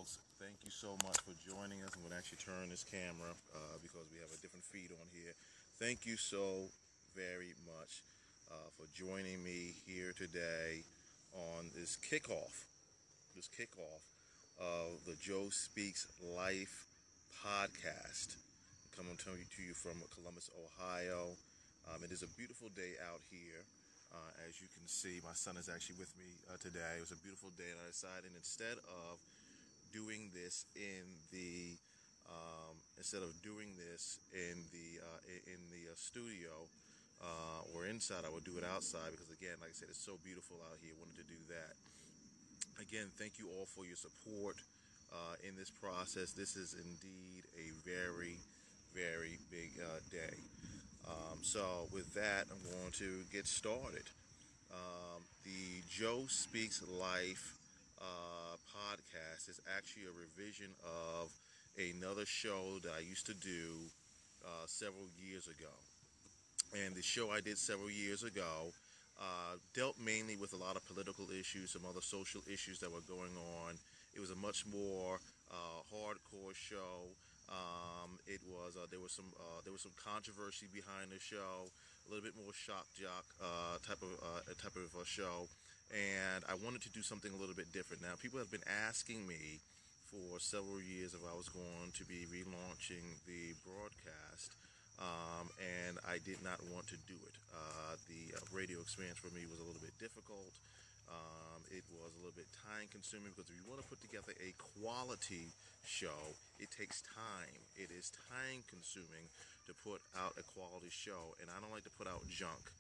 folks, thank you so much for joining us. I'm going to actually turn this camera because we have a different feed on here. Thank you so very much for joining me here today on this kickoff. Of the Joe Speaks Life podcast. Coming to you from Columbus, Ohio. It is a beautiful day out here. As you can see, my son is actually with me today. It was a beautiful day, and I decided instead of doing this in the studio or inside, I would do it outside because, again, like I said, it's so beautiful out here. I wanted to do that. Again, thank you all for your support in this process. This is indeed a very, very big day. So with that, I'm going to get started. The Joe Speaks Life podcast is actually a revision of another show that I used to do several years ago. And the show I did several years ago dealt mainly with a lot of political issues, some other social issues that were going on. It was a much more hardcore show. There was some controversy behind the show, a little bit more shock jock type of a show, and I wanted to do something a little bit different. Now, people have been asking me for several years if I was going to be relaunching the broadcast. And I did not want to do it. The radio experience for me was a little bit difficult. It was a little bit time consuming because if you want to put together a quality show, it takes time. It is time consuming to put out a quality show, and I don't like to put out junk.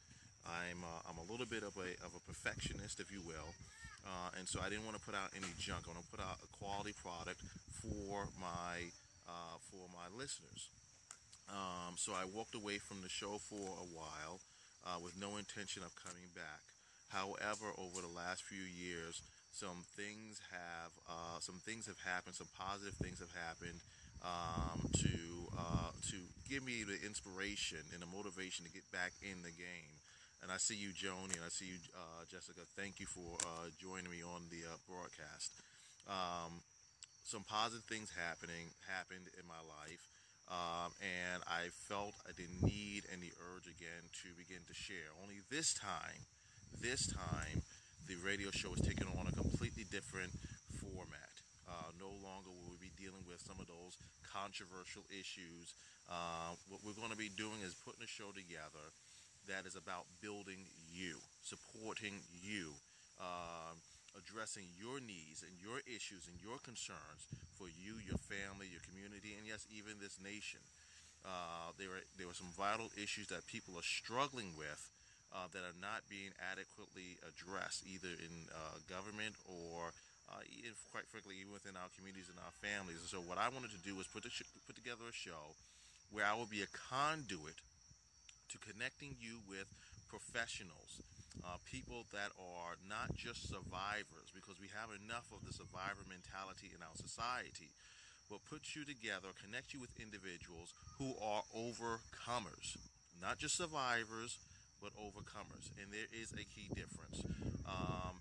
I'm a little bit of a perfectionist, if you will, and so I didn't want to put out any junk. I want to put out a quality product for my listeners. So I walked away from the show for a while with no intention of coming back. However, over the last few years, some things have happened. Some positive things have happened to give me the inspiration and the motivation to get back in the game. And I see you, Joni, and I see you, Jessica. Thank you for joining me on the broadcast. Some positive things happened in my life. And I felt I didn't need any urge again to begin to share. Only this time, the radio show is taking on a completely different format. No longer will we be dealing with some of those controversial issues. What we're going to be doing is putting a show together that is about building you, supporting you, addressing your needs and your issues and your concerns for you, your family, your community, and yes, even this nation. There were some vital issues that people are struggling with that are not being adequately addressed, either in government or, quite frankly, even within our communities and our families. And so what I wanted to do was put together a show where I will be a conduit to connecting you with professionals, people that are not just survivors, because we have enough of the survivor mentality in our society, but put you together, connect you with individuals who are overcomers, not just survivors, but overcomers. And there is a key difference.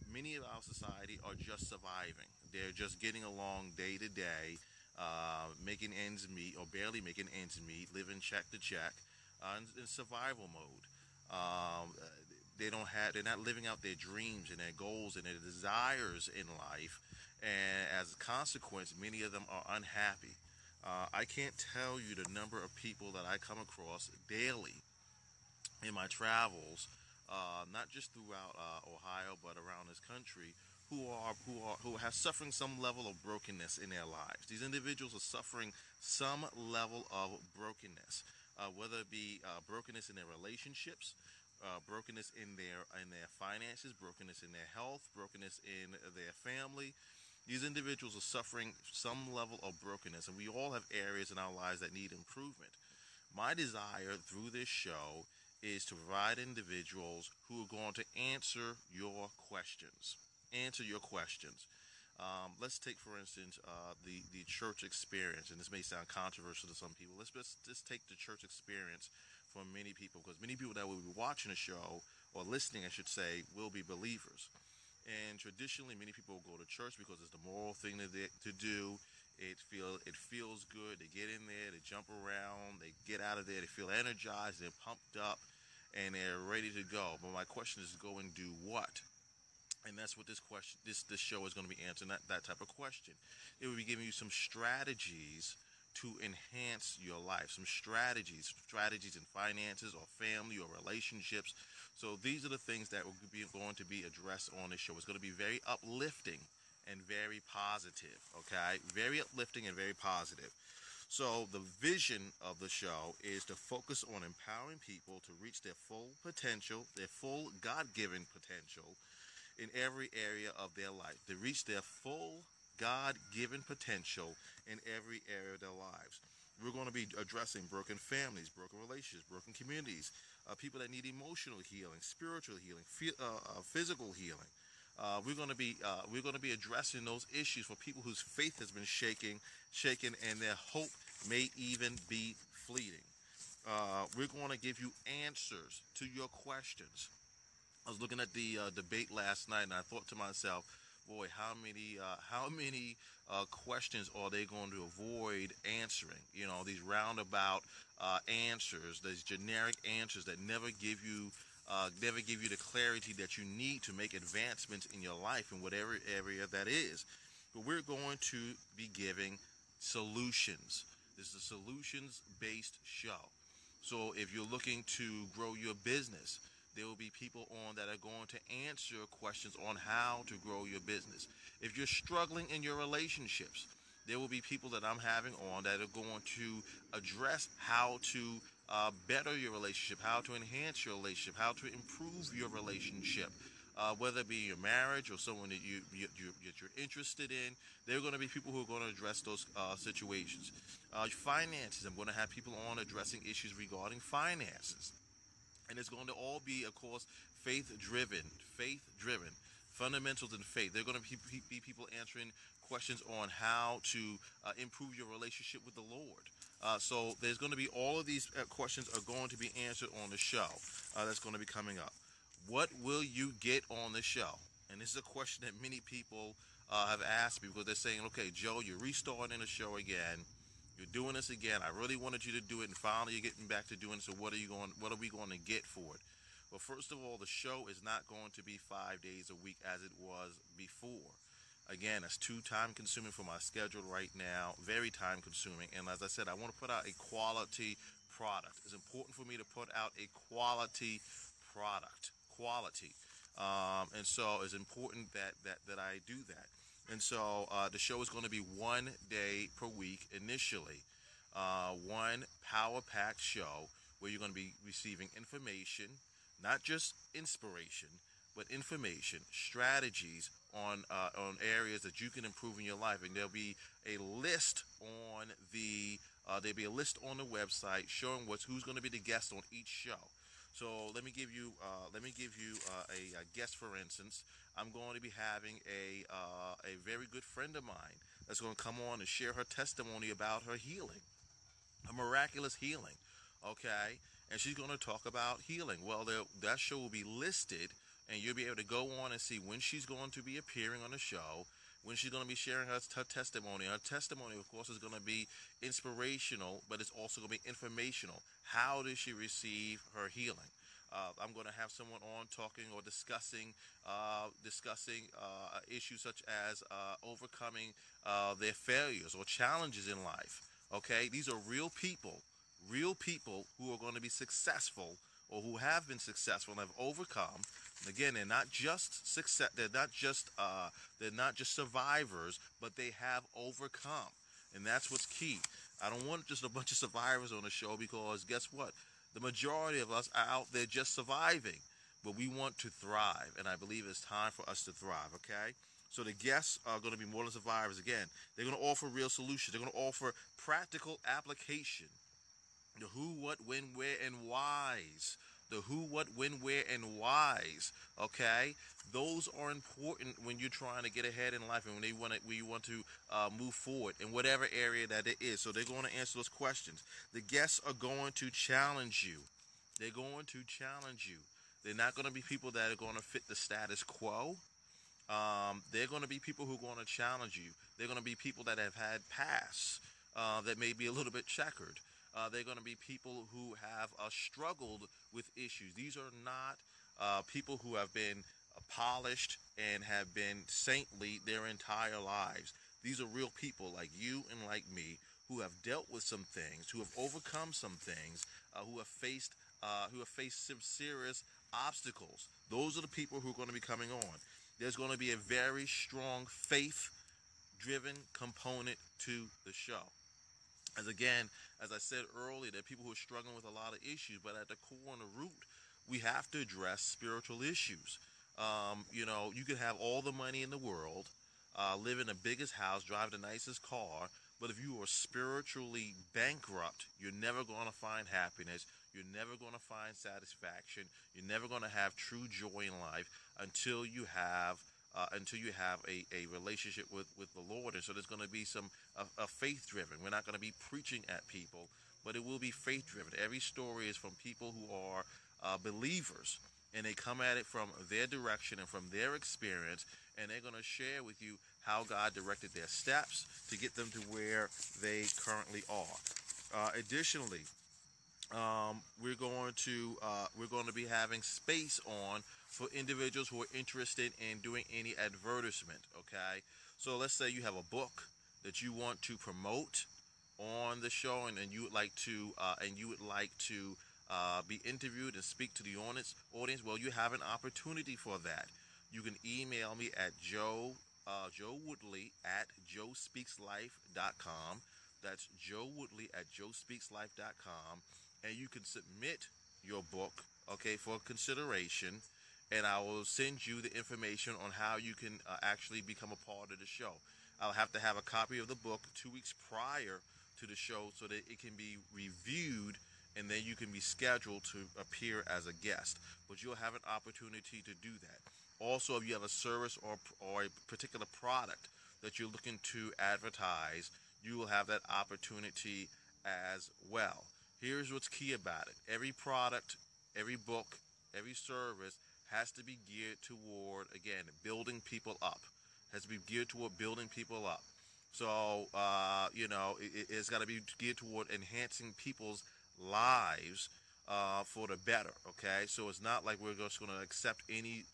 Many of our society are just surviving. They're just getting along day to day, making ends meet or barely making ends meet, living check to check, in survival mode. They're not living out their dreams and their goals and their desires in life, and as a consequence, many of them are unhappy. I can't tell you the number of people that I come across daily in my travels, not just throughout Ohio, but around this country, who have suffering some level of brokenness in their lives. These individuals are suffering some level of brokenness, whether it be brokenness in their relationships, brokenness in their finances, brokenness in their health, brokenness in their family. These individuals are suffering some level of brokenness, and we all have areas in our lives that need improvement. My desire through this show is to provide individuals who are going to answer your questions. Let's take, for instance, the church experience, and this may sound controversial to some people. Let's just take the church experience for many people, because many people that will be watching the show, or listening, I should say, will be believers. And traditionally, many people go to church because it's the moral thing to do. It feels good. They get in there, they jump around, they get out of there, they feel energized, they're pumped up, and they're ready to go. But my question is, go and do what? And that's what this show is going to be answering, that type of question. It will be giving you some strategies to enhance your life, some strategies in finances or family or relationships. So these are the things that will be going to be addressed on this show. It's going to be very uplifting and very positive. Okay, very uplifting and very positive. So the vision of the show is to focus on empowering people to reach their full potential, their full God-given potential in every area of their life, to reach their full God-given potential in every area of their lives. We're going to be addressing broken families, broken relationships, broken communities, people that need emotional healing, spiritual healing, physical healing. We're going to be addressing those issues for people whose faith has been shaken, and their hope may even be fleeting. We're going to give you answers to your questions. I was looking at the debate last night, and I thought to myself, "Boy, how many questions are they going to avoid answering? You know, these roundabout answers, these generic answers that never give you the clarity that you need to make advancements in your life in whatever area that is." But we're going to be giving solutions. This is a solutions-based show. So if you're looking to grow your business, there will be people on that are going to answer questions on how to grow your business. If you're struggling in your relationships, there will be people that I'm having on that are going to address how to better your relationship, how to enhance your relationship, how to improve your relationship. Whether it be your marriage or someone that you're interested in, there are going to be people who are going to address those situations. Finances, I'm going to have people on addressing issues regarding finances. And it's going to all be, of course, faith driven, fundamentals in faith. They're going to be people answering questions on how to improve your relationship with the Lord. So there's going to be all of these questions are going to be answered on the show that's going to be coming up. What will you get on the show? And this is a question that many people have asked me, because they're saying, "Okay, Joe, you're restarting the show again. You're doing this again. I really wanted you to do it, and finally you're getting back to doing it. So what are we going to get for it?" Well, first of all, the show is not going to be 5 days a week as it was before. Again, it's too time consuming for my schedule right now. Very time consuming. And as I said, I want to put out a quality product. It's important for me to put out a quality product. Quality. And so it's important that I do that. And so the show is going to be 1 day per week initially. One power-packed show where you're going to be receiving information, not just inspiration, but information, strategies on areas that you can improve in your life. And there'll be a list on the website showing who's going to be the guest on each show. So let me give you a guest. For instance, I'm going to be having a very good friend of mine that's going to come on and share her testimony about her healing, a miraculous healing. Okay, and she's going to talk about healing. Well, that show will be listed, and you'll be able to go on and see when she's going to be appearing on the show, when she's going to be sharing her testimony. Her testimony, of course, is going to be inspirational, but it's also going to be informational. How did she receive her healing? I'm going to have someone on talking or discussing issues such as overcoming their failures or challenges in life. Okay, these are real people who are going to be successful or who have been successful and have overcome. And again, they're not just success. They're not just survivors, but they have overcome, and that's what's key. I don't want just a bunch of survivors on the show, because guess what? The majority of us are out there just surviving, but we want to thrive, and I believe it's time for us to thrive. Okay. So the guests are going to be more than survivors. Again, they're going to offer real solutions. They're going to offer practical application. The who, what, when, where, and whys. The who, what, when, where, and whys. Okay, those are important when you're trying to get ahead in life and when you want to move forward in whatever area that it is. So they're going to answer those questions. The guests are going to challenge you. They're going to challenge you. They're not going to be people that are going to fit the status quo. They're going to be people who are going to challenge you. They're going to be people that have had pasts that may be a little bit checkered. They're going to be people who have struggled with issues. These are not people who have been polished and have been saintly their entire lives. These are real people like you and like me who have dealt with some things, who have overcome some things, who have faced some serious obstacles. Those are the people who are going to be coming on. There's going to be a very strong faith-driven component to the show. As again, as I said earlier, there are people who are struggling with a lot of issues, but at the core and the root, we have to address spiritual issues. You could have all the money in the world, live in the biggest house, drive the nicest car, but if you are spiritually bankrupt, you're never going to find happiness. You're never going to find satisfaction. You're never going to have true joy in life until you have a relationship with the Lord. And so there's going to be some faith driven. We're not going to be preaching at people, but it will be faith driven. Every story is from people who are believers, and they come at it from their direction and from their experience, and they're going to share with you how God directed their steps to get them to where they currently are. Additionally, we're going to be having space on for individuals who are interested in doing any advertisement. Okay, so let's say you have a book that you want to promote on the show, and you would like to be interviewed and speak to the audience. Well, you have an opportunity for that. You can email me at Joe Woodley at joespeakslife.com. That's Joe Woodley at joespeakslife.com, and you can submit your book, okay, for consideration, and I will send you the information on how you can actually become a part of the show. I'll have to have a copy of the book 2 weeks prior to the show so that it can be reviewed, and then you can be scheduled to appear as a guest. But you'll have an opportunity to do that. Also, if you have a service or a particular product that you're looking to advertise, you will have that opportunity as well. Here's what's key about it. Every product, every book, every service has to be geared toward, again, building people up. Has to be geared toward building people up. So, it's got to be geared toward enhancing people's lives for the better, okay? So it's not like we're just going to accept any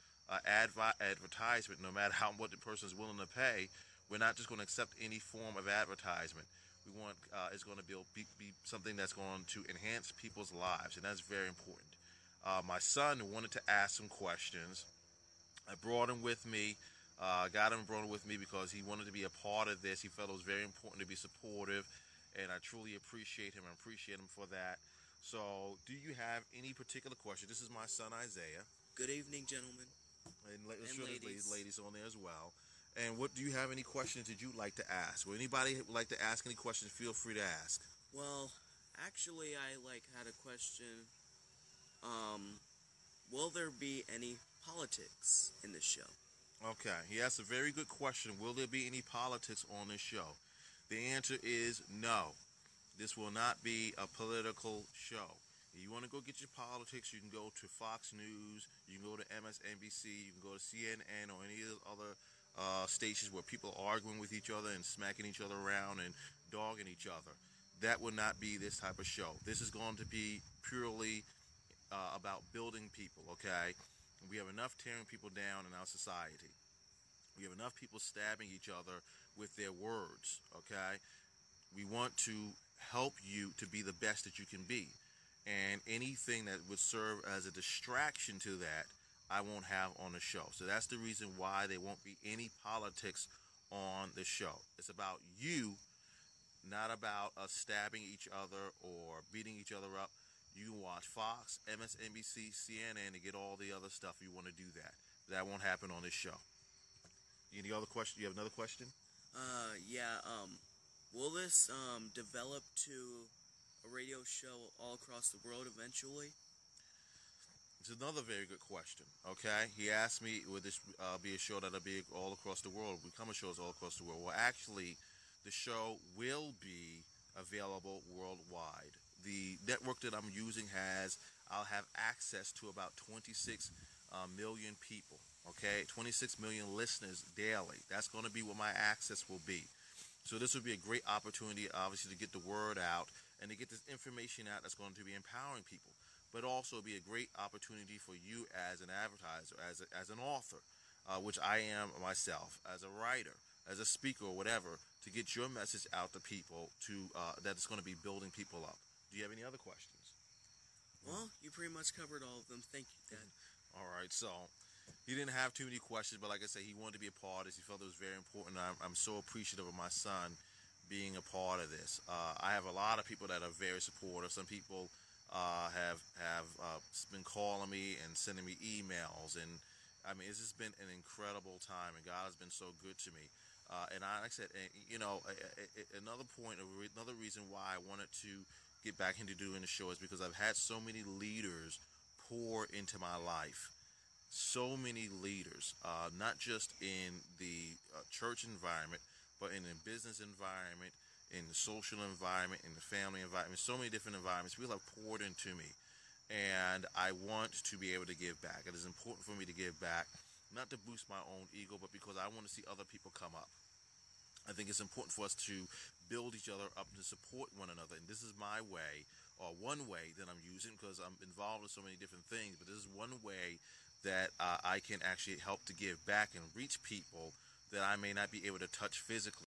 advertisement, no matter how what the person is willing to pay. We're not just going to accept any form of advertisement. We want it's going to be something that's going to enhance people's lives, and that's very important. My son wanted to ask some questions. I brought him with me. Got him brought him with me because he wanted to be a part of this. He felt it was very important to be supportive, and I truly appreciate him. I appreciate him for that. So, do you have any particular question? This is my son Isaiah. Good evening, gentlemen. And ladies on there as well. And what do you have any questions that you'd like to ask? Or anybody would like to ask any questions, feel free to ask. Well, actually, I had a question. Will there be any politics in the show? Okay, he asked a very good question. Will there be any politics on this show? The answer is no. This will not be a political show. If you want to go get your politics, you can go to Fox News, you can go to MSNBC, you can go to CNN or any of the other stations where people are arguing with each other and smacking each other around and dogging each other. That would not be this type of show. This is going to be purely about building people, okay? We have enough tearing people down in our society. We have enough people stabbing each other with their words, okay? We want to help you to be the best that you can be. And anything that would serve as a distraction to that, I won't have on the show. So that's the reason why there won't be any politics on the show. It's about you, not about us stabbing each other or beating each other up. You can watch Fox, MSNBC, CNN to get all the other stuff you want to do that. That won't happen on this show. Any other question? You have another question? Yeah, will this, develop to a radio show all across the world eventually? It's another very good question. Okay, he asked me, would this be a show that'll be all across the world? Become a show all across the world? Well, actually, the show will be available worldwide. The network that I'm using I'll have access to about 26 million people. Okay, 26 million listeners daily. That's going to be what my access will be. So this would be a great opportunity, obviously, to get the word out and to get this information out that's going to be empowering people. But also be a great opportunity for you as an advertiser, as an author, which I am myself, as a writer, as a speaker, or whatever, to get your message out to people that is going to be building people up. Do you have any other questions? Well, you pretty much covered all of them. Thank you, Dad. All right, so he didn't have too many questions, but like I said, he wanted to be a part of this. He felt it was very important. I'm so appreciative of my son being a part of this. I have a lot of people that are very supportive. Some people have been calling me and sending me emails, and I mean, it's just been an incredible time, and God has been so good to me. And like I said, another point, another reason why I wanted to get back into doing the show is because I've had so many leaders pour into my life. So many leaders, not just in the church environment, but in the business environment, in the social environment, in the family environment, so many different environments. People have poured into me, and I want to be able to give back. It is important for me to give back, not to boost my own ego, but because I want to see other people come up. I think it's important for us to build each other up and to support one another. And this is my way, or one way that I'm using, because I'm involved in so many different things. But this is one way that I can actually help to give back and reach people that I may not be able to touch physically.